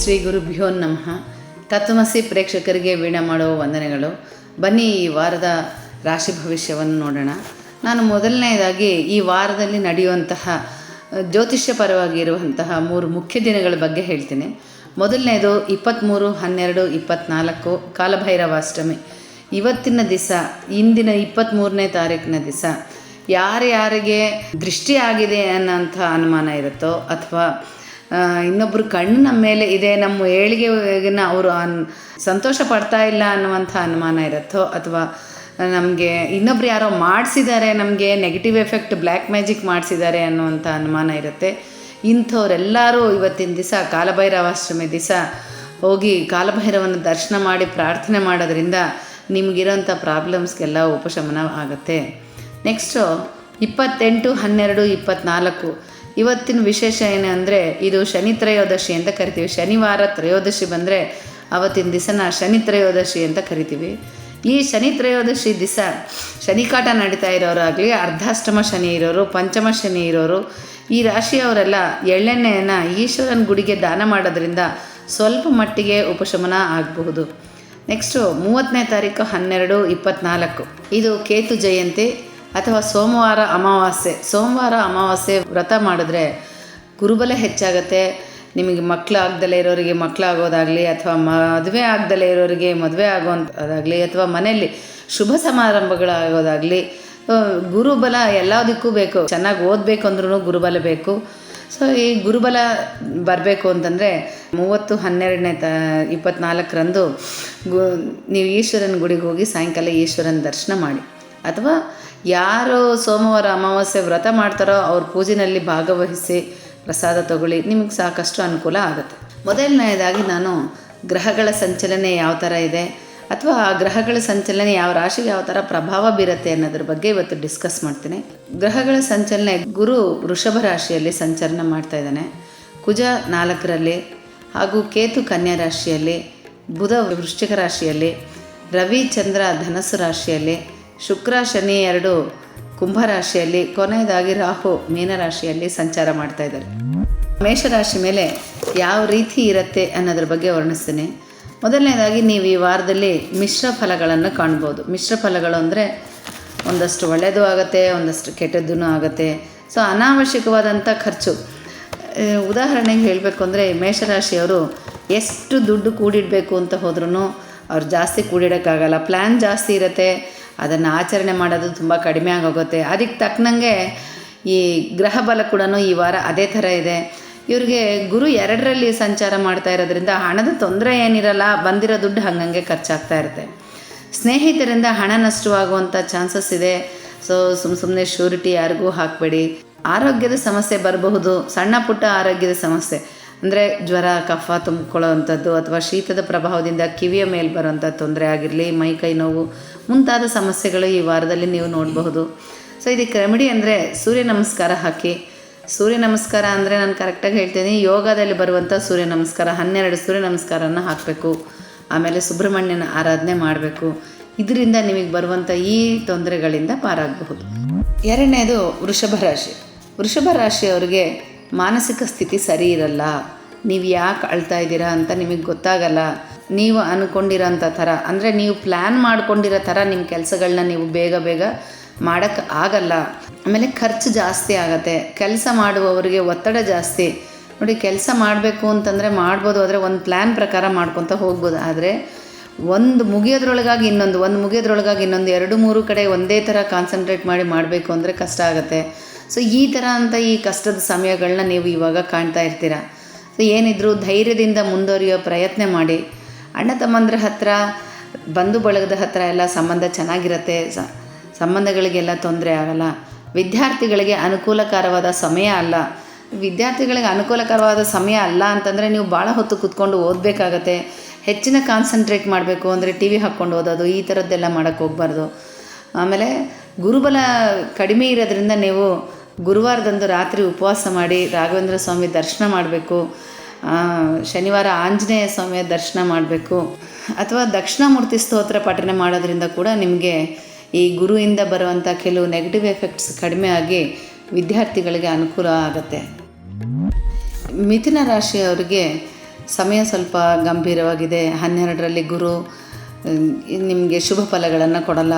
ಶ್ರೀ ಗುರುಭ್ಯೋ ನಮಃ. ತತ್ವಮಸಿ ಪ್ರೇಕ್ಷಕರಿಗೆ ವೀಣಾ ಮಾಡುವ ವಂದನೆಗಳು. ಬನ್ನಿ ಈ ವಾರದ ರಾಶಿ ಭವಿಷ್ಯವನ್ನು ನೋಡೋಣ. ನಾನು ಮೊದಲನೇದಾಗಿ ಈ ವಾರದಲ್ಲಿ ನಡೆಯುವಂತಹ ಜ್ಯೋತಿಷ್ಯಪರವಾಗಿರುವಂತಹ 3 ಮುಖ್ಯ ದಿನಗಳ ಬಗ್ಗೆ ಹೇಳ್ತೀನಿ. ಮೊದಲನೇದು 23/12/24 ಕಾಲಭೈರವಾಷ್ಟಮಿ. ಇವತ್ತಿನ ದಿವಸ, ಇಂದಿನ 23ನೇ ತಾರೀಕಿನ ದಿವಸ ಯಾರ್ಯಾರಿಗೆ ದೃಷ್ಟಿ ಆಗಿದೆ ಅನ್ನೋಂಥ ಅನುಮಾನ ಇರುತ್ತೋ, ಅಥವಾ ಇನ್ನೊಬ್ಬರು ಕಣ್ಣು ನಮ್ಮ ಮೇಲೆ ಇದೆ, ನಮ್ಮ ಏಳಿಗೆನ ಅವರು ಸಂತೋಷ ಪಡ್ತಾ ಇಲ್ಲ ಅನ್ನುವಂಥ ಅನುಮಾನ ಇರುತ್ತೋ, ಅಥವಾ ನಮಗೆ ಇನ್ನೊಬ್ರು ಯಾರೋ ಮಾಡಿಸಿದ್ದಾರೆ, ನಮಗೆ ನೆಗೆಟಿವ್ ಎಫೆಕ್ಟ್ ಬ್ಲ್ಯಾಕ್ ಮ್ಯಾಜಿಕ್ ಮಾಡಿಸಿದ್ದಾರೆ ಅನ್ನುವಂಥ ಅನುಮಾನ ಇರುತ್ತೆ. ಇಂಥವರೆಲ್ಲರೂ ಇವತ್ತಿನ ದಿವಸ ಕಾಲಭೈರವಾಷ್ಟಮಿ ದಿವಸ ಹೋಗಿ ಕಾಲಭೈರವನ ದರ್ಶನ ಮಾಡಿ ಪ್ರಾರ್ಥನೆ ಮಾಡೋದ್ರಿಂದ ನಿಮಗಿರೋಂಥ ಪ್ರಾಬ್ಲಮ್ಸ್ಗೆಲ್ಲ ಉಪಶಮನ ಆಗುತ್ತೆ. ನೆಕ್ಸ್ಟು 28/12/24 ಇವತ್ತಿನ ವಿಶೇಷ ಏನು ಅಂದರೆ, ಇದು ಶನಿ ತ್ರಯೋದಶಿ ಅಂತ ಕರಿತೀವಿ. ಶನಿವಾರ ತ್ರಯೋದಶಿ ಬಂದರೆ ಅವತ್ತಿನ ದಿವಸನ ಶನಿ ತ್ರಯೋದಶಿ ಅಂತ ಕರಿತೀವಿ. ಈ ಶನಿ ತ್ರಯೋದಶಿ ದಿವಸ ಶನಿಕಾಟ ನಡೀತಾ ಇರೋರಾಗಲಿ, ಅರ್ಧಾಷ್ಟಮ ಶನಿ ಇರೋರು, ಪಂಚಮ ಶನಿ ಇರೋರು, ಈ ರಾಶಿಯವರೆಲ್ಲ ಎಳ್ಳೆಣ್ಣೆಯನ್ನು ಈಶ್ವರನ ಗುಡಿಗೆ ದಾನ ಮಾಡೋದ್ರಿಂದ ಸ್ವಲ್ಪ ಮಟ್ಟಿಗೆ ಉಪಶಮನ ಆಗಬಹುದು. ನೆಕ್ಸ್ಟು 30ನೇ ತಾರೀಕು 12/24 ಇದು ಕೇತು ಜಯಂತಿ ಅಥವಾ ಸೋಮವಾರ ಅಮಾವಾಸ್ಯೆ ವ್ರತ ಮಾಡಿದ್ರೆ ಗುರುಬಲ ಹೆಚ್ಚಾಗತ್ತೆ. ನಿಮಗೆ ಮಕ್ಕಳು ಆಗದಲ್ಲೇ ಇರೋರಿಗೆ ಮಕ್ಕಳಾಗೋದಾಗಲಿ, ಅಥವಾ ಮದುವೆ ಆಗದಲ್ಲೇ ಇರೋರಿಗೆ ಮದುವೆ ಆಗೋವಂಥದ್ದಾಗಲಿ, ಅಥವಾ ಮನೆಯಲ್ಲಿ ಶುಭ ಸಮಾರಂಭಗಳಾಗೋದಾಗಲಿ, ಗುರುಬಲ ಎಲ್ಲದಕ್ಕೂ ಬೇಕು. ಚೆನ್ನಾಗಿ ಓದಬೇಕು ಅಂದ್ರೂ ಗುರುಬಲ ಬೇಕು. ಸೊ ಈ ಗುರುಬಲ ಬರಬೇಕು ಅಂತಂದರೆ 30/12/24 ನೀವು ಈಶ್ವರನ ಗುಡಿಗೆ ಹೋಗಿ ಸಾಯಂಕಾಲ ಈಶ್ವರನ ದರ್ಶನ ಮಾಡಿ, ಅಥವಾ ಯಾರು ಸೋಮವಾರ ಅಮಾವಾಸ್ಯೆ ವ್ರತ ಮಾಡ್ತಾರೋ ಅವ್ರ ಪೂಜೆಯಲ್ಲಿ ಭಾಗವಹಿಸಿ ಪ್ರಸಾದ ತಗೊಳ್ಳಿ, ನಿಮಗೆ ಸಾಕಷ್ಟು ಅನುಕೂಲ ಆಗುತ್ತೆ. ಮೊದಲನೇದಾಗಿ ನಾನು ಗ್ರಹಗಳ ಸಂಚಲನೆ ಯಾವ ಥರ ಇದೆ, ಅಥವಾ ಆ ಗ್ರಹಗಳ ಸಂಚಲನೆ ಯಾವ ರಾಶಿಗೆ ಯಾವ ಥರ ಪ್ರಭಾವ ಬೀರುತ್ತೆ ಅನ್ನೋದ್ರ ಬಗ್ಗೆ ಇವತ್ತು ಡಿಸ್ಕಸ್ ಮಾಡ್ತೀನಿ. ಗ್ರಹಗಳ ಸಂಚಲನೆ, ಗುರು ವೃಷಭ ರಾಶಿಯಲ್ಲಿ ಸಂಚಲನ ಮಾಡ್ತಾ ಇದ್ದಾನೆ, ಕುಜ 4ರಲ್ಲಿ, ಹಾಗೂ ಕೇತು ಕನ್ಯಾ ರಾಶಿಯಲ್ಲಿ, ಬುಧ ವೃಶ್ಚಿಕ ರಾಶಿಯಲ್ಲಿ, ರವಿ ಚಂದ್ರ ಧನಸ್ಸು ರಾಶಿಯಲ್ಲಿ, ಶುಕ್ರ ಶನಿ 2 ಕುಂಭರಾಶಿಯಲ್ಲಿ, ಕೊನೆಯದಾಗಿ ರಾಹು ಮೀನರಾಶಿಯಲ್ಲಿ ಸಂಚಾರ ಮಾಡ್ತಾ ಇದ್ದಾರೆ. ಮೇಷರಾಶಿ ಮೇಲೆ ಯಾವ ರೀತಿ ಇರುತ್ತೆ ಅನ್ನೋದ್ರ ಬಗ್ಗೆ ವರ್ಣಿಸ್ತೀನಿ. ಮೊದಲನೇದಾಗಿ ನೀವು ಈ ವಾರದಲ್ಲಿ ಮಿಶ್ರ ಫಲಗಳನ್ನು ಕಾಣ್ಬೋದು. ಮಿಶ್ರ ಫಲಗಳು ಅಂದರೆ ಒಂದಷ್ಟು ಒಳ್ಳೆಯದು ಆಗುತ್ತೆ, ಒಂದಷ್ಟು ಕೆಟ್ಟದ್ದೂ ಆಗುತ್ತೆ. ಸೊ ಅನಾವಶ್ಯಕವಾದಂಥ ಖರ್ಚು, ಉದಾಹರಣೆಗೆ ಹೇಳಬೇಕು ಅಂದರೆ, ಮೇಷರಾಶಿಯವರು ಎಷ್ಟು ದುಡ್ಡು ಕೂಡಿಡಬೇಕು ಅಂತ ಹೋದ್ರೂ ಅವ್ರು ಜಾಸ್ತಿ ಕೂಡಿಡೋಕ್ಕಾಗಲ್ಲ. ಪ್ಲ್ಯಾನ್ ಜಾಸ್ತಿ ಇರುತ್ತೆ, ಅದನ್ನು ಆಚರಣೆ ಮಾಡೋದು ತುಂಬ ಕಡಿಮೆ ಆಗೋಗುತ್ತೆ. ಅದಕ್ಕೆ ತಕ್ಕನಂಗೆ ಈ ಗ್ರಹ ಬಲ ಕೂಡ ಈ ವಾರ ಅದೇ ಥರ ಇದೆ. ಇವ್ರಿಗೆ ಗುರು 2ರಲ್ಲಿ ಸಂಚಾರ ಮಾಡ್ತಾ ಇರೋದ್ರಿಂದ ಹಣದ ತೊಂದರೆ ಏನಿರಲ್ಲ, ಬಂದಿರೋ ದುಡ್ಡು ಹಾಗಂಗೆ ಖರ್ಚಾಗ್ತಾ ಇರುತ್ತೆ. ಸ್ನೇಹಿತರಿಂದ ಹಣ ನಷ್ಟವಾಗುವಂಥ ಚಾನ್ಸಸ್ ಇದೆ. ಸೊ ಸುಮ್ಮನೆ ಶ್ಯೂರಿಟಿ ಯಾರಿಗೂ ಹಾಕಬೇಡಿ. ಆರೋಗ್ಯದ ಸಮಸ್ಯೆ ಬರಬಹುದು, ಸಣ್ಣ ಪುಟ್ಟ ಆರೋಗ್ಯದ ಸಮಸ್ಯೆ ಅಂದರೆ ಜ್ವರ, ಕಫ ತುಂಬಿಕೊಳ್ಳೋವಂಥದ್ದು, ಅಥವಾ ಶೀತದ ಪ್ರಭಾವದಿಂದ ಕಿವಿಯ ಮೇಲೆ ಬರುವಂಥ ತೊಂದರೆ ಆಗಿರಲಿ, ಮೈಕೈ ನೋವು ಮುಂತಾದ ಸಮಸ್ಯೆಗಳು ಈ ವಾರದಲ್ಲಿ ನೀವು ನೋಡಬಹುದು. ಸೊ ಇದಕ್ಕೆ ರೆಮಿಡಿ ಅಂದರೆ ಸೂರ್ಯ ನಮಸ್ಕಾರ ಹಾಕಿ. ಸೂರ್ಯ ನಮಸ್ಕಾರ ಅಂದರೆ ನಾನು ಕರೆಕ್ಟಾಗಿ ಹೇಳ್ತೀನಿ, ಯೋಗದಲ್ಲಿ ಬರುವಂಥ ಸೂರ್ಯ ನಮಸ್ಕಾರ 12 ಸೂರ್ಯ ನಮಸ್ಕಾರನ ಹಾಕಬೇಕು. ಆಮೇಲೆ ಸುಬ್ರಹ್ಮಣ್ಯನ ಆರಾಧನೆ ಮಾಡಬೇಕು. ಇದರಿಂದ ನಿಮಗೆ ಬರುವಂಥ ಈ ತೊಂದರೆಗಳಿಂದ ಪಾರಾಗಬಹುದು. 2ನೇದು ವೃಷಭ ರಾಶಿ. ವೃಷಭ ರಾಶಿಯವರಿಗೆ ಮಾನಸಿಕ ಸ್ಥಿತಿ ಸರಿ ಇರಲ್ಲ. ನೀವು ಯಾಕೆ ಅಳ್ತಾ ಇದ್ದೀರಾ ಅಂತ ನಿಮಗೆ ಗೊತ್ತಾಗಲ್ಲ. ನೀವು ಅಂದ್ಕೊಂಡಿರೋಂಥ ಥರ, ಅಂದರೆ ನೀವು ಪ್ಲ್ಯಾನ್ ಮಾಡ್ಕೊಂಡಿರೋ ಥರ ನಿಮ್ಮ ಕೆಲಸಗಳನ್ನ ನೀವು ಬೇಗ ಮಾಡೋಕ್ಕೆ ಆಗಲ್ಲ. ಆಮೇಲೆ ಖರ್ಚು ಜಾಸ್ತಿ ಆಗುತ್ತೆ. ಕೆಲಸ ಮಾಡುವವರಿಗೆ ಒತ್ತಡ ಜಾಸ್ತಿ. ನೋಡಿ, ಕೆಲಸ ಮಾಡಬೇಕು ಅಂತಂದರೆ ಮಾಡ್ಬೋದು, ಆದರೆ ಒಂದು ಪ್ಲ್ಯಾನ್ ಪ್ರಕಾರ ಮಾಡ್ಕೊತ ಹೋಗ್ಬೋದು. ಆದರೆ ಒಂದು ಮುಗಿಯೋದ್ರೊಳಗಾಗಿ ಇನ್ನೊಂದು 2-3 ಕಡೆ ಒಂದೇ ಥರ ಕಾನ್ಸಂಟ್ರೇಟ್ ಮಾಡಿ ಮಾಡಬೇಕು ಅಂದರೆ ಕಷ್ಟ ಆಗುತ್ತೆ. ಸೊ ಈ ಥರ ಅಂತ ಈ ಕಷ್ಟದ ಸಮಯಗಳನ್ನ ನೀವು ಇವಾಗ ಕಾಣ್ತಾ ಇರ್ತೀರ. ಸೊ ಏನಿದ್ರು ಧೈರ್ಯದಿಂದ ಮುಂದುವರಿಯೋ ಪ್ರಯತ್ನ ಮಾಡಿ. ಅಣ್ಣ ತಮ್ಮಂದ್ರ ಹತ್ರ, ಬಂಧು ಬಳಗದ ಹತ್ರ ಎಲ್ಲ ಸಂಬಂಧ ಚೆನ್ನಾಗಿರುತ್ತೆ. ಸಂಬಂಧಗಳಿಗೆಲ್ಲ ತೊಂದರೆ ಆಗಲ್ಲ. ವಿದ್ಯಾರ್ಥಿಗಳಿಗೆ ಅನುಕೂಲಕರವಾದ ಸಮಯ ಅಲ್ಲ. ವಿದ್ಯಾರ್ಥಿಗಳಿಗೆ ಅನುಕೂಲಕರವಾದ ಸಮಯ ಅಲ್ಲ ಅಂತಂದರೆ ನೀವು ಭಾಳ ಹೊತ್ತು ಕೂತ್ಕೊಂಡು ಓದಬೇಕಾಗತ್ತೆ. ಹೆಚ್ಚಿನ ಕಾನ್ಸಂಟ್ರೇಟ್ ಮಾಡಬೇಕು ಅಂದರೆ ಟಿ ವಿ ಹಾಕ್ಕೊಂಡು ಓದೋದು, ಈ ಥರದ್ದೆಲ್ಲ ಮಾಡೋಕ್ಕೆ ಹೋಗಬಾರ್ದು. ಆಮೇಲೆ ಗುರುಬಲ ಕಡಿಮೆ ಇರೋದ್ರಿಂದ ನೀವು ಗುರುವಾರದಂದು ರಾತ್ರಿ ಉಪವಾಸ ಮಾಡಿ ರಾಘವೇಂದ್ರ ಸ್ವಾಮಿ ದರ್ಶನ ಮಾಡಬೇಕು. ಶನಿವಾರ ಆಂಜನೇಯ ಸ್ವಾಮಿಯ ದರ್ಶನ ಮಾಡಬೇಕು, ಅಥವಾ ದಕ್ಷಿಣಾಮೂರ್ತಿ ಸ್ತೋತ್ರ ಪಠನೆ ಮಾಡೋದ್ರಿಂದ ಕೂಡ ನಿಮಗೆ ಈ ಗುರುವಿಂದ ಬರುವಂಥ ಕೆಲವು ನೆಗೆಟಿವ್ ಎಫೆಕ್ಟ್ಸ್ ಕಡಿಮೆ ಆಗಿ ವಿದ್ಯಾರ್ಥಿಗಳಿಗೆ ಅನುಕೂಲ ಆಗುತ್ತೆ. ಮಿಥುನ ರಾಶಿಯವರಿಗೆ ಸಮಯ ಸ್ವಲ್ಪ ಗಂಭೀರವಾಗಿದೆ. 12ರಲ್ಲಿ ಗುರು ನಿಮಗೆ ಶುಭ ಫಲಗಳನ್ನು ಕೊಡಲ್ಲ.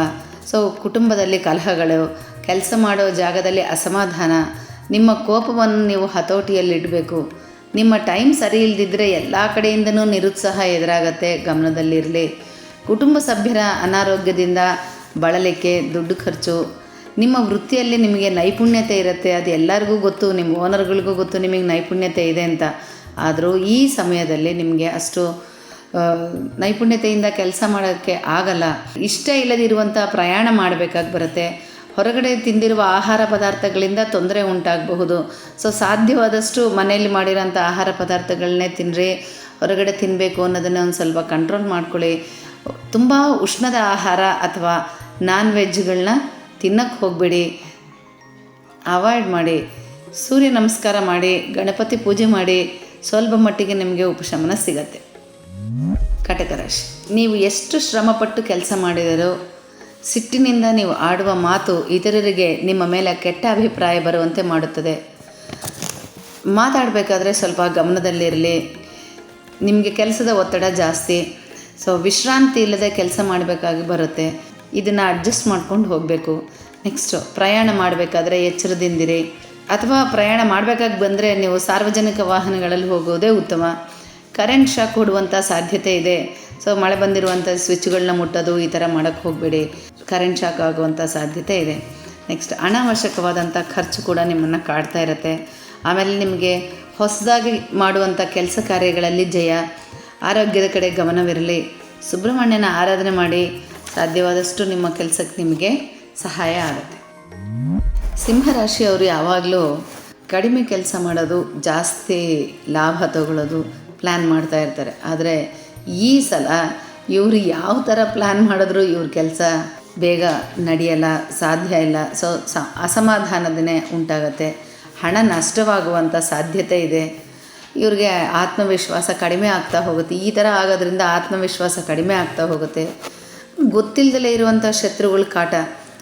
ಸೊ ಕುಟುಂಬದಲ್ಲಿ ಕಲಹಗಳು, ಕೆಲಸ ಮಾಡೋ ಜಾಗದಲ್ಲಿ ಅಸಮಾಧಾನ, ನಿಮ್ಮ ಕೋಪವನ್ನು ನೀವು ಹತೋಟಿಯಲ್ಲಿಡಬೇಕು. ನಿಮ್ಮ ಟೈಮ್ ಸರಿ ಇಲ್ಲದಿದ್ದರೆ ಎಲ್ಲ ಕಡೆಯಿಂದನೂ ನಿರುತ್ಸಾಹ ಎದುರಾಗತ್ತೆ, ಗಮನದಲ್ಲಿರಲಿ. ಕುಟುಂಬ ಸಭ್ಯರ ಅನಾರೋಗ್ಯದಿಂದ ಬಳಲಿಕೆ, ದುಡ್ಡು ಖರ್ಚು. ನಿಮ್ಮ ವೃತ್ತಿಯಲ್ಲಿ ನಿಮಗೆ ನೈಪುಣ್ಯತೆ ಇರುತ್ತೆ, ಅದು ಎಲ್ಲರಿಗೂ ಗೊತ್ತು, ನಿಮ್ಮ ಓನರ್ಗಳಿಗೂ ಗೊತ್ತು ನಿಮಗೆ ನೈಪುಣ್ಯತೆ ಇದೆ ಅಂತ. ಆದರೂ ಈ ಸಮಯದಲ್ಲಿ ನಿಮಗೆ ಅಷ್ಟು ನೈಪುಣ್ಯತೆಯಿಂದ ಕೆಲಸ ಮಾಡೋಕ್ಕೆ ಆಗಲ್ಲ. ಇಷ್ಟ ಇಲ್ಲದಿರುವಂಥ ಪ್ರಯಾಣ ಮಾಡಬೇಕಾಗಿ ಬರುತ್ತೆ. ಹೊರಗಡೆ ತಿಂದಿರುವ ಆಹಾರ ಪದಾರ್ಥಗಳಿಂದ ತೊಂದರೆ ಉಂಟಾಗಬಹುದು. ಸೊ ಸಾಧ್ಯವಾದಷ್ಟು ಮನೆಯಲ್ಲಿ ಮಾಡಿರೋಂಥ ಆಹಾರ ಪದಾರ್ಥಗಳನ್ನೇ ತಿನ್ನಿರಿ. ಹೊರಗಡೆ ತಿನ್ನಬೇಕು ಅನ್ನೋದನ್ನು ಒಂದು ಸ್ವಲ್ಪ ಕಂಟ್ರೋಲ್ ಮಾಡ್ಕೊಳ್ಳಿ. ತುಂಬ ಉಷ್ಣದ ಆಹಾರ ಅಥವಾ ನಾನ್ ವೆಜ್ಗಳನ್ನ ತಿನ್ನೋಕ್ಕೆ ಹೋಗಬೇಡಿ, ಅವಾಯ್ಡ್ ಮಾಡಿ. ಸೂರ್ಯ ನಮಸ್ಕಾರ ಮಾಡಿ, ಗಣಪತಿ ಪೂಜೆ ಮಾಡಿ, ಸ್ವಲ್ಪ ಮಟ್ಟಿಗೆ ನಿಮಗೆ ಉಪಶಮನ ಸಿಗತ್ತೆ. ಕಟಕ ರಾಶಿ, ನೀವು ಎಷ್ಟು ಶ್ರಮಪಟ್ಟು ಕೆಲಸ ಮಾಡಿದರೂ ಸಿಟ್ಟಿನಿಂದ ನೀವು ಆಡುವ ಮಾತು ಇತರರಿಗೆ ನಿಮ್ಮ ಮೇಲೆ ಕೆಟ್ಟ ಅಭಿಪ್ರಾಯ ಬರುವಂತೆ ಮಾಡುತ್ತದೆ. ಮಾತಾಡಬೇಕಾದ್ರೆ ಸ್ವಲ್ಪ ಗಮನದಲ್ಲಿರಲಿ. ನಿಮಗೆ ಕೆಲಸದ ಒತ್ತಡ ಜಾಸ್ತಿ. ಸೊ ವಿಶ್ರಾಂತಿ ಇಲ್ಲದೆ ಕೆಲಸ ಮಾಡಬೇಕಾಗಿ ಬರುತ್ತೆ. ಇದನ್ನು ಅಡ್ಜಸ್ಟ್ ಮಾಡ್ಕೊಂಡು ಹೋಗಬೇಕು. ನೆಕ್ಸ್ಟು, ಪ್ರಯಾಣ ಮಾಡಬೇಕಾದ್ರೆ ಎಚ್ಚರದಿಂದಿರಿ. ಅಥವಾ ಪ್ರಯಾಣ ಮಾಡಬೇಕಾಗಿ ಬಂದರೆ ನೀವು ಸಾರ್ವಜನಿಕ ವಾಹನಗಳಲ್ಲಿ ಹೋಗೋದೇ ಉತ್ತಮ. ಕರೆಂಟ್ ಶಾಕ್ ಕೊಡುವಂಥ ಸಾಧ್ಯತೆ ಇದೆ. ಸೊ ಮಳೆ ಬಂದಿರುವಂಥ ಸ್ವಿಚ್ಗಳನ್ನ ಮುಟ್ಟೋದು ಈ ಥರ ಮಾಡೋಕ್ಕೆ ಹೋಗಬೇಡಿ, ಕರೆಂಟ್ ಶಾಕ್ ಆಗುವಂಥ ಸಾಧ್ಯತೆ ಇದೆ. ನೆಕ್ಸ್ಟ್, ಅನಾವಶ್ಯಕವಾದಂಥ ಖರ್ಚು ಕೂಡ ನಿಮ್ಮನ್ನು ಕಾಡ್ತಾ ಇರುತ್ತೆ. ಆಮೇಲೆ ನಿಮಗೆ ಹೊಸದಾಗಿ ಮಾಡುವಂಥ ಕೆಲಸ ಕಾರ್ಯಗಳಲ್ಲಿ ಜಯ. ಆರೋಗ್ಯದ ಕಡೆ ಗಮನವಿರಲಿ. ಸುಬ್ರಹ್ಮಣ್ಯನ ಆರಾಧನೆ ಮಾಡಿ, ಸಾಧ್ಯವಾದಷ್ಟು ನಿಮ್ಮ ಕೆಲಸಕ್ಕೆ ನಿಮಗೆ ಸಹಾಯ ಆಗುತ್ತೆ. ಸಿಂಹರಾಶಿಯವರು ಯಾವಾಗಲೂ ಕಡಿಮೆ ಕೆಲಸ ಮಾಡೋದು, ಜಾಸ್ತಿ ಲಾಭ ತಗೊಳ್ಳೋದು ಪ್ಲ್ಯಾನ್ ಮಾಡ್ತಾ ಇರ್ತಾರೆ. ಆದರೆ ಈ ಸಲ ಇವರು ಯಾವ ಥರ ಪ್ಲ್ಯಾನ್ ಮಾಡಿದ್ರೂ ಇವ್ರ ಕೆಲಸ ಬೇಗ ನಡೆಯಲ್ಲ, ಸಾಧ್ಯ ಇಲ್ಲ. ಸೊ ಅಸಮಾಧಾನದನೇ ಉಂಟಾಗತ್ತೆ. ಹಣ ನಷ್ಟವಾಗುವಂಥ ಸಾಧ್ಯತೆ ಇದೆ. ಇವ್ರಿಗೆ ಆತ್ಮವಿಶ್ವಾಸ ಕಡಿಮೆ ಆಗ್ತಾ ಹೋಗುತ್ತೆ. ಈ ಥರ ಆಗೋದ್ರಿಂದ ಆತ್ಮವಿಶ್ವಾಸ ಕಡಿಮೆ ಆಗ್ತಾ ಹೋಗುತ್ತೆ. ಗೊತ್ತಿಲ್ಲದಲೇ ಇರುವಂಥ ಶತ್ರುಗಳ ಕಾಟ.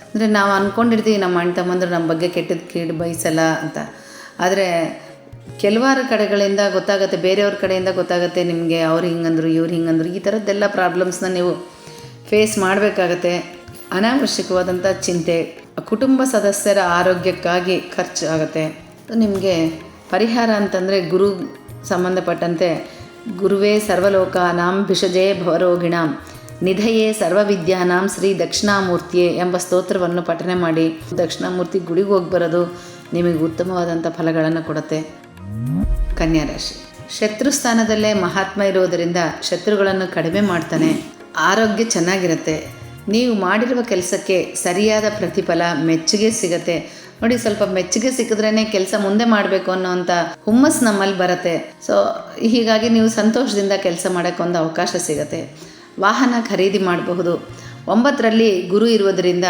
ಅಂದರೆ ನಾವು ಅಂದ್ಕೊಂಡಿರ್ತೀವಿ ನಮ್ಮ ಅಣ್ಣ ತಮ್ಮಂದರು ನಮ್ಮ ಬಗ್ಗೆ ಕೆಟ್ಟದ್ದು ಕೀಡು ಬಯಸಲ್ಲ ಅಂತ. ಆದರೆ ಕೆಲವಾರು ಕಡೆಗಳಿಂದ ಗೊತ್ತಾಗುತ್ತೆ, ಬೇರೆಯವ್ರ ಕಡೆಯಿಂದ ಗೊತ್ತಾಗುತ್ತೆ ನಿಮಗೆ ಅವ್ರು ಹಿಂಗಂದ್ರು ಇವ್ರು ಹಿಂಗಂದ್ರು. ಈ ಥರದ್ದೆಲ್ಲ ಪ್ರಾಬ್ಲಮ್ಸ್ನ ನೀವು ಫೇಸ್ ಮಾಡಬೇಕಾಗತ್ತೆ. ಅನಾವಶ್ಯಕವಾದಂಥ ಚಿಂತೆ, ಕುಟುಂಬ ಸದಸ್ಯರ ಆರೋಗ್ಯಕ್ಕಾಗಿ ಖರ್ಚು ಆಗುತ್ತೆ. ನಿಮಗೆ ಪರಿಹಾರ ಅಂತಂದರೆ ಗುರು ಸಂಬಂಧಪಟ್ಟಂತೆ ಗುರುವೇ ಸರ್ವಲೋಕಾನಾಂ ಭಿಷಜೇ ಭವರೋಗಿಣಾಂ ನಿಧಯೇ ಸರ್ವವಿದ್ಯಾನಾಂ ಶ್ರೀ ದಕ್ಷಿಣಾಮೂರ್ತಿಯೇ ಎಂಬ ಸ್ತೋತ್ರವನ್ನು ಪಠನೆ ಮಾಡಿ. ದಕ್ಷಿಣಾಮೂರ್ತಿ ಗುಡಿಗೆ ಹೋಗಿ ಬರೋದು ನಿಮಗೆ ಉತ್ತಮವಾದಂಥ ಫಲಗಳನ್ನು ಕೊಡುತ್ತೆ. ಕನ್ಯಾ ರಾಶಿ, ಶತ್ರುಸ್ಥಾನದಲ್ಲೇ ಮಹಾತ್ಮ ಇರೋದರಿಂದ ಶತ್ರುಗಳನ್ನು ಕಡಿಮೆ ಮಾಡ್ತಾನೆ. ಆರೋಗ್ಯ ಚೆನ್ನಾಗಿರುತ್ತೆ. ನೀವು ಮಾಡಿರುವ ಕೆಲಸಕ್ಕೆ ಸರಿಯಾದ ಪ್ರತಿಫಲ, ಮೆಚ್ಚುಗೆ ಸಿಗತ್ತೆ. ನೋಡಿ, ಸ್ವಲ್ಪ ಮೆಚ್ಚುಗೆ ಸಿಕ್ಕಿದ್ರೇ ಕೆಲಸ ಮುಂದೆ ಮಾಡಬೇಕು ಅನ್ನೋವಂಥ ಹುಮ್ಮಸ್ ನಮ್ಮಲ್ಲಿ ಬರುತ್ತೆ. ಸೊ ಹೀಗಾಗಿ ನೀವು ಸಂತೋಷದಿಂದ ಕೆಲಸ ಮಾಡೋಕ್ಕೊಂದು ಅವಕಾಶ ಸಿಗತ್ತೆ. ವಾಹನ ಖರೀದಿ ಮಾಡಬಹುದು. 9ರಲ್ಲಿ ಗುರು ಇರುವುದರಿಂದ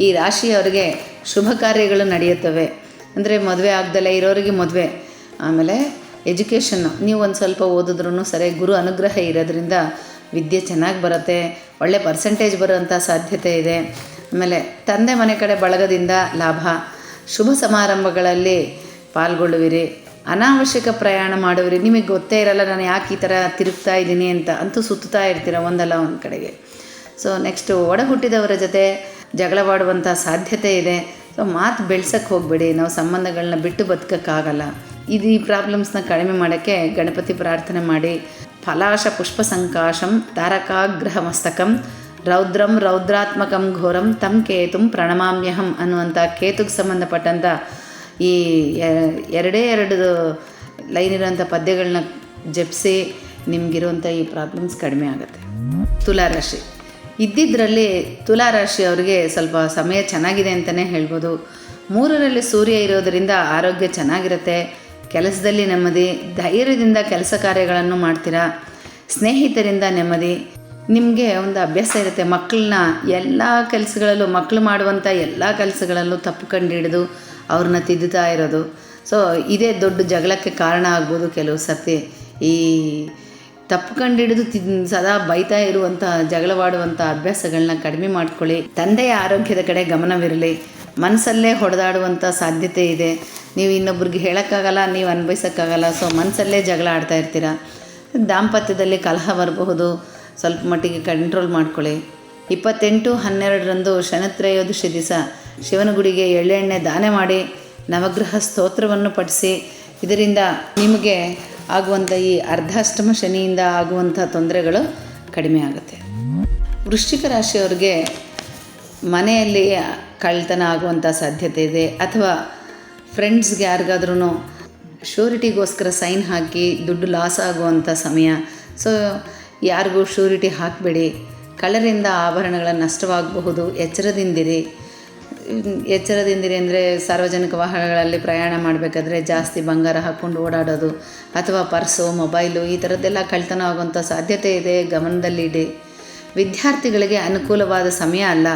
ಈ ರಾಶಿಯವರಿಗೆ ಶುಭ ಕಾರ್ಯಗಳು ನಡೆಯುತ್ತವೆ. ಅಂದರೆ ಮದುವೆ ಆಗದಲ್ಲೇ ಇರೋರಿಗೆ ಮದುವೆ, ಆಮೇಲೆ ಎಜುಕೇಷನ್ನು ನೀವು ಒಂದು ಸ್ವಲ್ಪ ಓದಿದ್ರೂ ಸರಿ, ಗುರು ಅನುಗ್ರಹ ಇರೋದ್ರಿಂದ ವಿದ್ಯೆ ಚೆನ್ನಾಗಿ ಬರುತ್ತೆ. ಒಳ್ಳೆ ಪರ್ಸೆಂಟೇಜ್ ಬರೋಂಥ ಸಾಧ್ಯತೆ ಇದೆ. ಆಮೇಲೆ ತಂದೆ ಮನೆ ಕಡೆ ಬಳಗದಿಂದ ಲಾಭ. ಶುಭ ಸಮಾರಂಭಗಳಲ್ಲಿ ಪಾಲ್ಗೊಳ್ಳುವಿರಿ. ಅನಾವಶ್ಯಕ ಪ್ರಯಾಣ ಮಾಡುವಿರಿ. ನಿಮಗೆ ಗೊತ್ತೇ ಇರಲ್ಲ ನಾನು ಯಾಕೆ ಈ ಥರ ತಿರುಗ್ತಾ ಇದ್ದೀನಿ ಅಂತ. ಅಂತೂ ಸುತ್ತಾ ಇರ್ತೀರ ಒಂದಲ್ಲ ಒಂದು ಕಡೆಗೆ. ಸೊ ನೆಕ್ಸ್ಟು, ಒಡ ಹುಟ್ಟಿದವರ ಜೊತೆ ಜಗಳವಾಡುವಂಥ ಸಾಧ್ಯತೆ ಇದೆ. ಸೊ ಮಾತು ಬೆಳ್ಸೋಕ್ಕೆ ಹೋಗಬೇಡಿ. ನಾವು ಸಂಬಂಧಗಳನ್ನ ಬಿಟ್ಟು ಬದುಕೋಕ್ಕಾಗಲ್ಲ. ಈ ಪ್ರಾಬ್ಲಮ್ಸ್ನ ಕಡಿಮೆ ಮಾಡೋಕ್ಕೆ ಗಣಪತಿ ಪ್ರಾರ್ಥನೆ ಮಾಡಿ. ಫಲಾಶ ಪುಷ್ಪ ಸಂಕಾಶಂ ತಾರಕಾಗ್ರಹ ಮಸ್ತಕಂ ರೌದ್ರಂ ರೌದ್ರಾತ್ಮಕಂ ಘೋರಂ ತಂ ಕೇತುಂ ಪ್ರಣಮಾಮ್ಯಹಂ ಅನ್ನುವಂಥ ಕೇತುಗೆ ಸಂಬಂಧಪಟ್ಟಂಥ ಈ ಎರಡೇ ಎರಡು ಲೈನ್ ಇರೋಂಥ ಪದ್ಯಗಳನ್ನ ಜಪಿಸಿ ನಿಮಗಿರುವಂಥ ಈ ಪ್ರಾಬ್ಲಮ್ಸ್ ಕಡಿಮೆ ಆಗುತ್ತೆ. ತುಲಾರಾಶಿ, ಇದ್ದಿದ್ದರಲ್ಲಿ ತುಲಾರಾಶಿ ಅವರಿಗೆ ಸ್ವಲ್ಪ ಸಮಯ ಚೆನ್ನಾಗಿದೆ ಅಂತಲೇ ಹೇಳ್ಬೋದು. 3ರಲ್ಲಿ ಸೂರ್ಯ ಇರೋದರಿಂದ ಆರೋಗ್ಯ ಚೆನ್ನಾಗಿರುತ್ತೆ. ಕೆಲಸದಲ್ಲಿ ನೆಮ್ಮದಿ, ಧೈರ್ಯದಿಂದ ಕೆಲಸ ಕಾರ್ಯಗಳನ್ನು ಮಾಡ್ತೀರಾ. ಸ್ನೇಹಿತರಿಂದ ನೆಮ್ಮದಿ. ನಿಮಗೆ ಒಂದು ಅಭ್ಯಾಸ ಇರುತ್ತೆ, ಮಕ್ಕಳನ್ನ ಎಲ್ಲ ಕೆಲಸಗಳಲ್ಲೂ, ಮಕ್ಕಳು ಮಾಡುವಂಥ ಎಲ್ಲ ಕೆಲಸಗಳಲ್ಲೂ ತಪ್ಪು ಕಂಡು ಹಿಡಿದು ಅವ್ರನ್ನ ತಿದ್ದುತ್ತಾ ಇರೋದು. ಸೊ ಇದೇ ದೊಡ್ಡ ಜಗಳಕ್ಕೆ ಕಾರಣ ಆಗ್ಬೋದು ಕೆಲವು ಸರ್ತಿ. ಈ ತಪ್ಪು ಕಂಡು ಹಿಡಿದು ಸದಾ ಬೈತಾ ಇರುವಂಥ, ಜಗಳವಾಡುವಂಥ ಅಭ್ಯಾಸಗಳನ್ನ ಕಡಿಮೆ ಮಾಡ್ಕೊಳ್ಳಿ. ತಂದೆಯ ಆರೋಗ್ಯದ ಕಡೆ ಗಮನವಿರಲಿ. ಮನಸ್ಸಲ್ಲೇ ಹೊಡೆದಾಡುವಂಥ ಸಾಧ್ಯತೆ ಇದೆ. ನೀವು ಇನ್ನೊಬ್ರಿಗೆ ಹೇಳೋಕ್ಕಾಗಲ್ಲ, ನೀವು ಅನ್ಭವಿಸೋಕ್ಕಾಗಲ್ಲ. ಸೊ ಮನಸ್ಸಲ್ಲೇ ಜಗಳ ಆಡ್ತಾ ಇರ್ತೀರ. ದಾಂಪತ್ಯದಲ್ಲಿ ಕಲಹ ಬರಬಹುದು, ಸ್ವಲ್ಪ ಮಟ್ಟಿಗೆ ಕಂಟ್ರೋಲ್ ಮಾಡ್ಕೊಳ್ಳಿ. 28/12 ಶನಿತ್ರಯೋದಶಿ ದಿವಸ ಶಿವನ ಗುಡಿಗೆ ಎಳ್ಳೆಣ್ಣೆ ದಾನ ಮಾಡಿ ನವಗ್ರಹ ಸ್ತೋತ್ರವನ್ನು ಪಠಿಸಿ. ಇದರಿಂದ ನಿಮಗೆ ಆಗುವಂಥ ಈ ಅರ್ಧಾಷ್ಟಮ ಶನಿಯಿಂದ ಆಗುವಂಥ ತೊಂದರೆಗಳು ಕಡಿಮೆ ಆಗುತ್ತೆ. ವೃಶ್ಚಿಕ ರಾಶಿಯವ್ರಿಗೆ ಮನೆಯಲ್ಲಿ ಕಳ್ತನ ಆಗುವಂಥ ಸಾಧ್ಯತೆ ಇದೆ, ಅಥವಾ ಫ್ರೆಂಡ್ಸ್ಗೆ ಯಾರಿಗಾದ್ರೂ ಶ್ಯೂರಿಟಿಗೋಸ್ಕರ ಸೈನ್ ಹಾಕಿ ದುಡ್ಡು ಲಾಸ್ ಆಗುವಂಥ ಸಮಯ. ಸೊ ಯಾರಿಗೂ ಶ್ಯೂರಿಟಿ ಹಾಕಬೇಡಿ. ಕಳ್ಳರಿಂದ ಆಭರಣಗಳ ನಷ್ಟವಾಗಬಹುದು. ಎಚ್ಚರದಿಂದಿರಿ ಅಂದರೆ ಸಾರ್ವಜನಿಕ ವಾಹನಗಳಲ್ಲಿ ಪ್ರಯಾಣ ಮಾಡಬೇಕಾದ್ರೆ ಜಾಸ್ತಿ ಬಂಗಾರ ಹಾಕ್ಕೊಂಡು ಓಡಾಡೋದು, ಅಥವಾ ಪರ್ಸು, ಮೊಬೈಲು ಈ ಥರದ್ದೆಲ್ಲ ಕಳ್ತನ ಆಗುವಂಥ ಸಾಧ್ಯತೆ ಇದೆ, ಗಮನದಲ್ಲಿಡಿ. ವಿದ್ಯಾರ್ಥಿಗಳಿಗೆ ಅನುಕೂಲವಾದ ಸಮಯ ಅಲ್ಲ.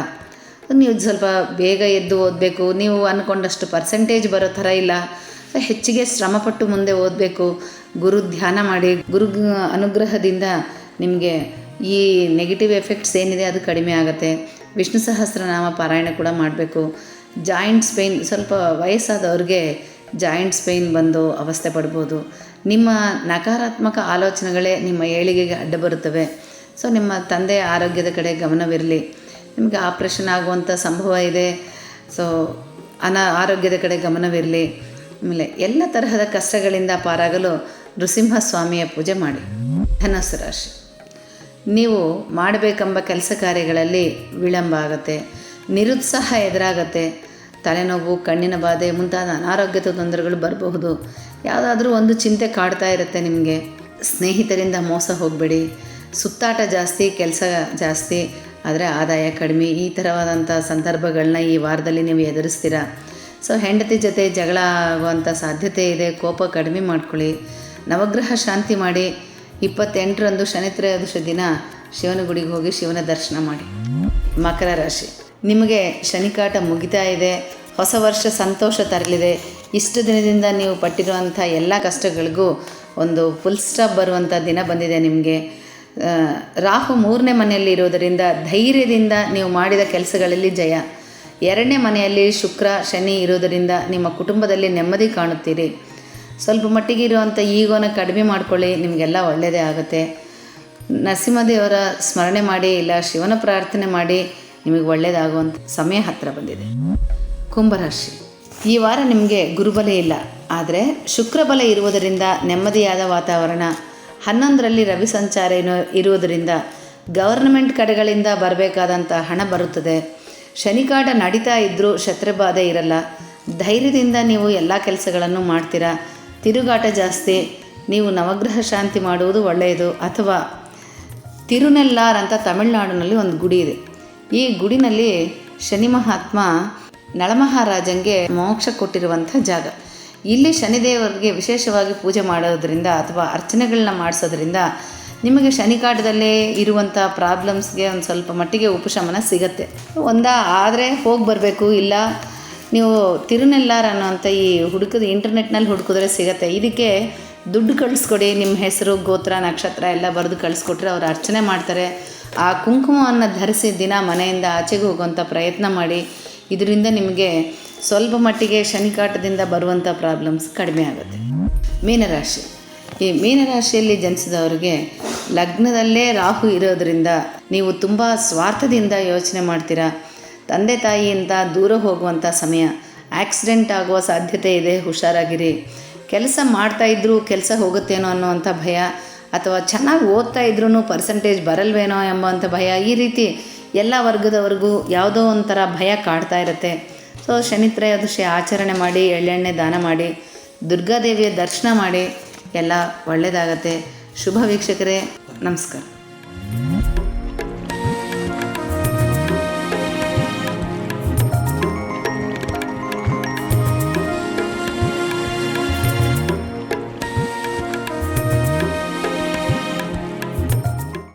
ನೀವು ಸ್ವಲ್ಪ ಬೇಗ ಎದ್ದು ಓದಬೇಕು. ನೀವು ಅಂದ್ಕೊಂಡಷ್ಟು ಪರ್ಸೆಂಟೇಜ್ ಬರೋ ಥರ ಇಲ್ಲ. ಹೆಚ್ಚಿಗೆ ಶ್ರಮಪಟ್ಟು ಮುಂದೆ ಓದಬೇಕು. ಗುರು ಧ್ಯಾನ ಮಾಡಿ. ಗುರು ಅನುಗ್ರಹದಿಂದ ನಿಮಗೆ ಈ ನೆಗೆಟಿವ್ ಎಫೆಕ್ಟ್ಸ್ ಏನಿದೆ ಅದು ಕಡಿಮೆ ಆಗುತ್ತೆ. ವಿಷ್ಣು ಸಹಸ್ರನಾಮ ಪಾರಾಯಣ ಕೂಡ ಮಾಡಬೇಕು. ಜಾಯಿಂಟ್ಸ್ ಪೇಯ್ನ್, ಸ್ವಲ್ಪ ವಯಸ್ಸಾದವ್ರಿಗೆ ಜಾಯಿಂಟ್ಸ್ ಪೇಯ್ನ್ ಬಂದು ಅವಸ್ಥೆ ಪಡ್ಬೋದು. ನಿಮ್ಮ ನಕಾರಾತ್ಮಕ ಆಲೋಚನೆಗಳೇ ನಿಮ್ಮ ಏಳಿಗೆಗೆ ಅಡ್ಡ ಬರುತ್ತವೆ. ಸೊ ನಿಮ್ಮ ತಂದೆಯ ಆರೋಗ್ಯದ ಕಡೆ ಗಮನವಿರಲಿ. ನಿಮಗೆ ಆಪ್ರೇಷನ್ ಆಗುವಂಥ ಸಂಭವ ಇದೆ. ಸೊ ಆರೋಗ್ಯದ ಕಡೆ ಗಮನವಿರಲಿ. ಆಮೇಲೆ ಎಲ್ಲ ತರಹದ ಕಷ್ಟಗಳಿಂದ ಪಾರಾಗಲು ನೃಸಿಂಹಸ್ವಾಮಿಯ ಪೂಜೆ ಮಾಡಿ. ಧನಸ್ಸು ರಾಶಿ, ನೀವು ಮಾಡಬೇಕೆಂಬ ಕೆಲಸ ಕಾರ್ಯಗಳಲ್ಲಿ ವಿಳಂಬ ಆಗುತ್ತೆ, ನಿರುತ್ಸಾಹ ಎದುರಾಗತ್ತೆ, ತಲೆನೋವು, ಕಣ್ಣಿನ ಬಾಧೆ ಮುಂತಾದ ಅನಾರೋಗ್ಯದ ತೊಂದರೆಗಳು ಬರಬಹುದು. ಯಾವುದಾದ್ರೂ ಒಂದು ಚಿಂತೆ ಕಾಡ್ತಾ ಇರುತ್ತೆ ನಿಮಗೆ. ಸ್ನೇಹಿತರಿಂದ ಮೋಸ ಹೋಗಬೇಡಿ. ಸುತ್ತಾಟ ಜಾಸ್ತಿ, ಕೆಲಸ ಜಾಸ್ತಿ, ಆದರೆ ಆದಾಯ ಕಡಿಮೆ. ಈ ಥರವಾದಂಥ ಸಂದರ್ಭಗಳನ್ನ ಈ ವಾರದಲ್ಲಿ ನೀವು ಎದುರಿಸ್ತೀರ. ಸೊ ಹೆಂಡತಿ ಜೊತೆ ಜಗಳ ಆಗುವಂಥ ಸಾಧ್ಯತೆ ಇದೆ. ಕೋಪ ಕಡಿಮೆ ಮಾಡ್ಕೊಳ್ಳಿ. ನವಗ್ರಹ ಶಾಂತಿ ಮಾಡಿ. 28 ಶನಿತ್ರಯೋದಶಿ ದಿನ ಶಿವನ ಗುಡಿಗೆ ಹೋಗಿ ಶಿವನ ದರ್ಶನ ಮಾಡಿ. ಮಕರ ರಾಶಿ, ನಿಮಗೆ ಶನಿಕಾಟ ಮುಗಿತಾ ಇದೆ. ಹೊಸ ವರ್ಷ ಸಂತೋಷ ತರಲಿದೆ. ಇಷ್ಟು ದಿನದಿಂದ ನೀವು ಪಟ್ಟಿರುವಂಥ ಎಲ್ಲ ಕಷ್ಟಗಳಿಗೂ ಒಂದು ಫುಲ್ ಸ್ಟಾಪ್ ಬರುವಂಥ ದಿನ ಬಂದಿದೆ ನಿಮಗೆ. ರಾಹು 3ನೇ ಮನೆಯಲ್ಲಿ ಇರೋದರಿಂದ ಧೈರ್ಯದಿಂದ ನೀವು ಮಾಡಿದ ಕೆಲಸಗಳಲ್ಲಿ ಜಯ. 2ನೇ ಮನೆಯಲ್ಲಿ ಶುಕ್ರ, ಶನಿ ಇರೋದರಿಂದ ನಿಮ್ಮ ಕುಟುಂಬದಲ್ಲಿ ನೆಮ್ಮದಿ ಕಾಣುತ್ತೀರಿ. ಸ್ವಲ್ಪ ಮಟ್ಟಿಗೆ ಇರುವಂಥ ಈಗೋನ ಕಡಿಮೆ ಮಾಡ್ಕೊಳ್ಳಿ, ನಿಮಗೆಲ್ಲ ಒಳ್ಳೆಯದೇ ಆಗುತ್ತೆ. ನರಸಿಂಹದೇವರ ಸ್ಮರಣೆ ಮಾಡಿ, ಇಲ್ಲ ಶಿವನ ಪ್ರಾರ್ಥನೆ ಮಾಡಿ, ನಿಮಗೆ ಒಳ್ಳೆಯದಾಗುವಂಥ ಸಮಯ ಹತ್ತಿರ ಬಂದಿದೆ. ಕುಂಭರಾಶಿ, ಈ ವಾರ ನಿಮಗೆ ಗುರುಬಲ ಇಲ್ಲ, ಆದರೆ ಶುಕ್ರಬಲ ಇರುವುದರಿಂದ ನೆಮ್ಮದಿಯಾದ ವಾತಾವರಣ. 11ರಲ್ಲಿ ರವಿ ಸಂಚಾರ ಇರುವುದರಿಂದ ಗವರ್ನಮೆಂಟ್ ಕಡೆಗಳಿಂದ ಬರಬೇಕಾದಂಥ ಹಣ ಬರುತ್ತದೆ. ಶನಿಕಾಟ ನಡೀತಾ ಇದ್ದರೂ ಶತ್ರುಬಾಧೆ ಇರಲ್ಲ. ಧೈರ್ಯದಿಂದ ನೀವು ಎಲ್ಲ ಕೆಲಸಗಳನ್ನು ಮಾಡ್ತೀರಾ. ತಿರುಗಾಟ ಜಾಸ್ತಿ. ನೀವು ನವಗ್ರಹ ಶಾಂತಿ ಮಾಡುವುದು ಒಳ್ಳೆಯದು. ಅಥವಾ ತಿರುನೆಲ್ಲಾರ್ ಅಂತ ತಮಿಳುನಾಡಿನಲ್ಲಿ ಒಂದು ಗುಡಿ ಇದೆ. ಈ ಗುಡಿನಲ್ಲಿ ಶನಿ ಮಹಾತ್ಮ ನಳಮಹಾರಾಜಂಗೆ ಮೋಕ್ಷ ಕೊಟ್ಟಿರುವಂಥ ಜಾಗ. ಇಲ್ಲಿ ಶನಿದೇವರಿಗೆ ವಿಶೇಷವಾಗಿ ಪೂಜೆ ಮಾಡೋದ್ರಿಂದ ಅಥವಾ ಅರ್ಚನೆಗಳನ್ನ ಮಾಡಿಸೋದ್ರಿಂದ ನಿಮಗೆ ಶನಿಕಾಟದಲ್ಲೇ ಇರುವಂಥ ಪ್ರಾಬ್ಲಮ್ಸ್ಗೆ ಒಂದು ಸ್ವಲ್ಪ ಮಟ್ಟಿಗೆ ಉಪಶಮನ ಸಿಗುತ್ತೆ. ಆದರೆ ಹೋಗಿ ಬರಬೇಕು. ಇಲ್ಲ ನೀವು ತಿರುನೆಲ್ಲಾರ್ ಅನ್ನೋಂಥ ಈ ಇಂಟರ್ನೆಟ್ನಲ್ಲಿ ಹುಡುಕಿದ್ರೆ ಸಿಗುತ್ತೆ. ಇದಕ್ಕೆ ದುಡ್ಡು ಕಳಿಸ್ಕೊಡಿ. ನಿಮ್ಮ ಹೆಸರು, ಗೋತ್ರ, ನಕ್ಷತ್ರ ಎಲ್ಲ ಬರೆದು ಕಳಿಸ್ಕೊಟ್ರೆ ಅವರು ಅರ್ಚನೆ ಮಾಡ್ತಾರೆ. ಆ ಕುಂಕುಮವನ್ನು ಧರಿಸಿ ದಿನ ಮನೆಯಿಂದ ಆಚೆಗೆ ಹೋಗುವಂಥ ಪ್ರಯತ್ನ ಮಾಡಿ. ಇದರಿಂದ ನಿಮಗೆ ಸ್ವಲ್ಪ ಮಟ್ಟಿಗೆ ಶನಿಕಾಟದಿಂದ ಬರುವಂಥ ಪ್ರಾಬ್ಲಮ್ಸ್ ಕಡಿಮೆ ಆಗುತ್ತೆ. ಮೀನರಾಶಿ, ಈ ಮೀನರಾಶಿಯಲ್ಲಿ ಜನಿಸಿದವರಿಗೆ ಲಗ್ನದಲ್ಲೇ ರಾಹು ಇರೋದರಿಂದ ನೀವು ತುಂಬ ಸ್ವಾರ್ಥದಿಂದ ಯೋಚನೆ ಮಾಡ್ತೀರಾ. ತಂದೆ ತಾಯಿಯಿಂದ ದೂರ ಹೋಗುವಂಥ ಸಮಯ. ಆಕ್ಸಿಡೆಂಟ್ ಆಗುವ ಸಾಧ್ಯತೆ ಇದೆ, ಹುಷಾರಾಗಿರಿ. ಕೆಲಸ ಮಾಡ್ತಾಯಿದ್ರೂ ಕೆಲಸ ಹೋಗುತ್ತೇನೋ ಅನ್ನೋವಂಥ ಭಯ, ಅಥವಾ ಚೆನ್ನಾಗಿ ಓದ್ತಾ ಇದ್ರೂ ಪರ್ಸೆಂಟೇಜ್ ಬರಲ್ವೇನೋ ಎಂಬಂಥ ಭಯ. ಈ ರೀತಿ ಎಲ್ಲ ವರ್ಗದವರೆಗೂ ಯಾವುದೋ ಒಂಥರ ಭಯ ಕಾಡ್ತಾ ಇರುತ್ತೆ. ಸೊ ಶನಿತ್ರಯೋದಶಿ ಆಚರಣೆ ಮಾಡಿ, ಎಳ್ಳೆಣ್ಣೆ ದಾನ ಮಾಡಿ, ದುರ್ಗಾದೇವಿಯ ದರ್ಶನ ಮಾಡಿ, ಎಲ್ಲ ಒಳ್ಳೆಯದಾಗತ್ತೆ. ಶುಭ ವೀಕ್ಷಕರೇ, ನಮಸ್ಕಾರ.